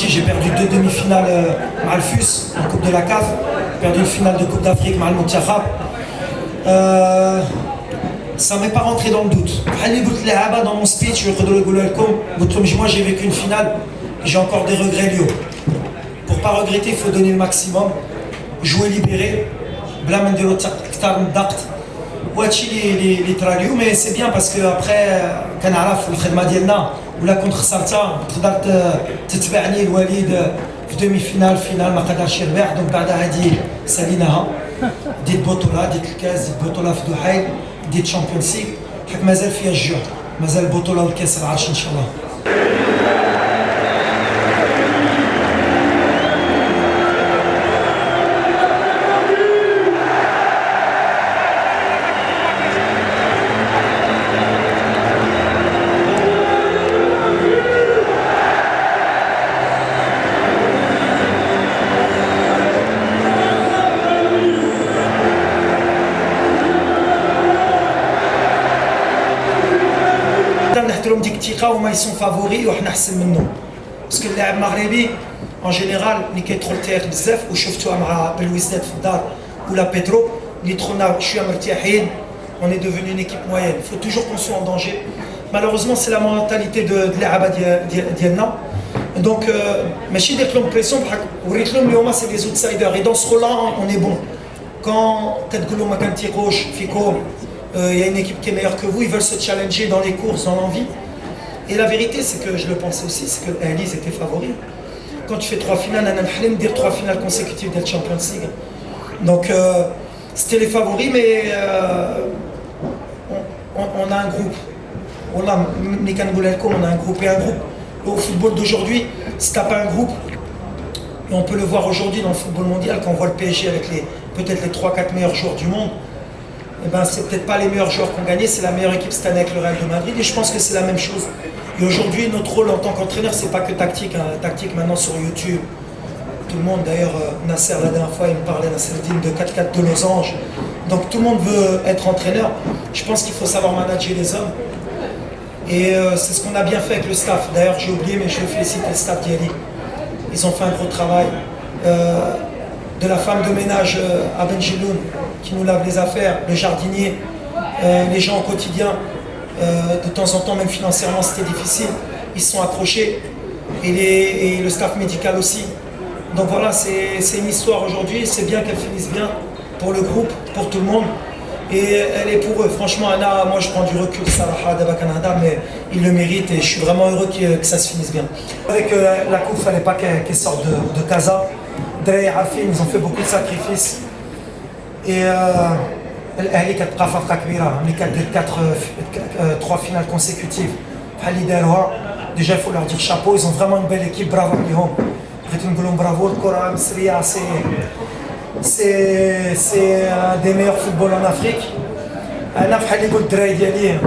J'ai perdu 2 demi-finales avec le FUS en Coupe de la CAF, perdu une finale de Coupe d'Afrique avec le Moutiakhab. Ça ne m'est pas rentré dans le doute. Dans mon speech, moi j'ai vécu une finale, j'ai encore des regrets liés. Pour ne pas regretter, il faut donner le maximum, jouer libéré, les tralios, mais c'est bien parce qu'après, quand on a fait le travail ولا كنت خسرتها تقدر تتبعني الوليد في دومي فينال ما قدرش يربح دونك بعدها هذه ساليناها ديت بطوله ديت الكاس ديت بطوله في دحيل ديت شامبيونز ليغ حيت مازال فيها الجهد مازال البطوله والكاس العرش ان شاء الله. نحترم ديك الثقه وما يسون فافوري وحنا احسن منهم باسكو اللاعب المغربي en général ملي كيدخل التاريخ بزاف وشفتوها مع بالويزداد في الدار ولا بيترو اللي دخلنا شويه مرتاحين on est devenu une équipe moyenne. Il faut toujours qu'on soit en danger. Malheureusement c'est la mentalité de اللعابه ديالنا donc ماشي درت لهم بريسيون بحال وريت لهم اليوم c'est des outsiders et dans ce rôle là on est bon quand كتقول لهم ما كنتيقوش فيكم. Il y a une équipe qui est meilleure que vous, ils veulent se challenger dans les courses, dans l'envie. Et la vérité, c'est que je le pensais aussi, c'est que Elise était favori. Quand tu fais 3 finales, on a dire 3 finales consécutives de la Champions League. Donc, c'était les favoris, mais on a un groupe. On a un groupe et un groupe. Au football d'aujourd'hui, si tu n'as pas un groupe, et on peut le voir aujourd'hui dans le football mondial, quand on voit le PSG avec peut-être les 3-4 meilleurs joueurs du monde, eh ben, c'est peut-être pas les meilleurs joueurs qui ont gagné, c'est la meilleure équipe cette année avec le Real de Madrid et je pense que c'est la même chose. Et aujourd'hui, notre rôle en tant qu'entraîneur, c'est pas que tactique. Hein. Tactique maintenant sur YouTube, tout le monde, d'ailleurs, Nasser la dernière fois, il me parlait, Nasser Dine, de 4-4 de losange. Donc tout le monde veut être entraîneur. Je pense qu'il faut savoir manager les hommes. Et c'est ce qu'on a bien fait avec le staff. D'ailleurs, j'ai oublié, mais je veux féliciter le staff d'Yali. Ils ont fait un gros travail. De la femme de ménage à Benjiloun qui nous lave les affaires, le jardinier, les gens au quotidien, de temps en temps, même financièrement, c'était difficile. Ils se sont accrochés et le staff médical aussi. Donc voilà, c'est une histoire aujourd'hui. C'est bien qu'elle finisse bien pour le groupe, pour tout le monde. Et elle est pour eux. Franchement, Anna, moi je prends du recul, Salah, Daba Canada, mais il le mérite et je suis vraiment heureux que ça se finisse bien. Avec la coupe, il ne fallait pas qu'elle sorte de Casa. Ils ont fait beaucoup de sacrifices et الأهلي كتبقى فرقة كبيرة ملي كدير 3 finales consécutives بحال اللي داروها ديجا il faut leur dire chapeau ils ont vraiment une belle équipe bravo ليهم بغيت نقول لهم برافو الكرة المصرية c'est des meilleurs football en Afrique أنا بحال اللي قلت الدراري ديالي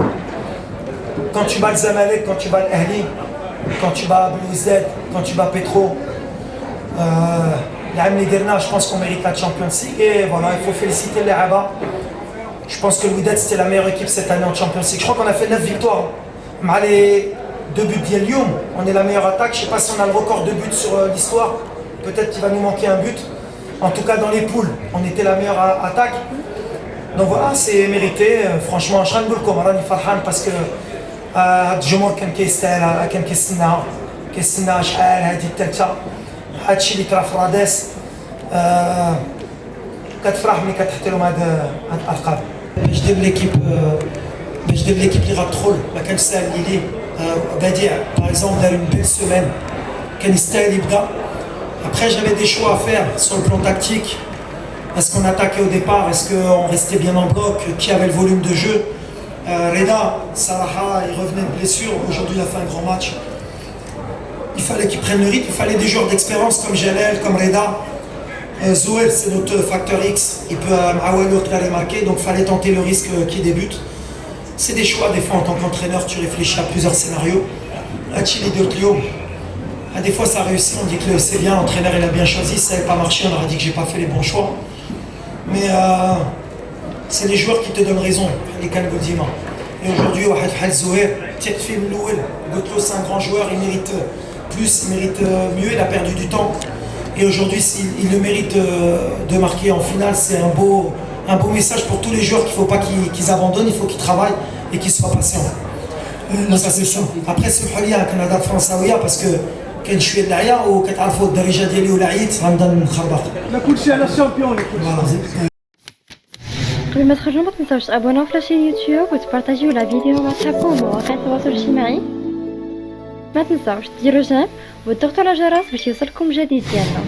quand tu bats le Zamalek quand tu bats l'Ahli quand tu bats Belouizdad quand tu bats Petro je pense qu'on mérite la Champions League et voilà, il faut féliciter les Aba. Je pense que le Wydad c'était la meilleure équipe cette année en Champions League. Je crois qu'on a fait 9 victoires. Mais les 2 buts d'Yelioum, on est la meilleure attaque. Je ne sais pas si on a le record de buts sur l'histoire. Peut-être qu'il va nous manquer un but. En tout cas dans les poules, on était la meilleure attaque. Donc voilà, c'est mérité. Franchement, je suis farhan parce que الجمهور كان كيستاهل كان كيستنى شحال هذه الثالثه هادشي اللي طرا في راداس كتفرح ملي كتحط لهم هاد الالقاب باش دير ليكيب اللي غتدخل ما كانش ساهل ليه بديع باغ اكزومبل دار اون بيل سيمين كان يستاهل يبدا après j'avais des choix à faire sur le plan tactique est-ce qu'on attaquait au départ est-ce qu'on restait bien en bloc qui avait le volume de jeu Reda Salah il revenait de blessure aujourd'hui il a fait un grand match. Il fallait qu'ils prennent le rythme, il fallait des joueurs d'expérience comme Jalel, comme Reda. Zouel, c'est notre facteur X, il peut l'autre aller marquer, donc il fallait tenter le risque qui débute. C'est des choix, des fois en tant qu'entraîneur, tu réfléchis à plusieurs scénarios. Achille de Clio, des fois ça réussit, on dit que c'est bien, l'entraîneur il a bien choisi, ça n'avait pas marché, on aurait dit que j'ai pas fait les bons choix. Mais c'est les joueurs qui te donnent raison, les Kangoul Dima. Et aujourd'hui, Wahed Fahel Zouher, Tekfi Mlouel, Gotlo, c'est un grand joueur, il mérite plus, il mérite mieux, il a perdu du temps. Et aujourd'hui, il le mérite de marquer en finale. C'est un beau message pour tous les joueurs qu'il ne faut pas qu'ils abandonnent, il faut qu'ils travaillent et qu'ils soient patients. Ça c'est ça. Après, c'est le Canada françaoia parce que كاين شويه اللعيا وكتعرفوا الدرجه ديالي والعييت غنبدا نخربق. لا كلشي على الشامبيون قبل ما تخرجوا ما تنساوش تابوناو في لاشين يوتيوب وتبارطاجيو لا فيديو مع صحابكم ومواقع التواصل الاجتماعي. ما تنساوش ديروا جيم وتضغطوا على الجرس باش يوصلكم جديد ديالنا.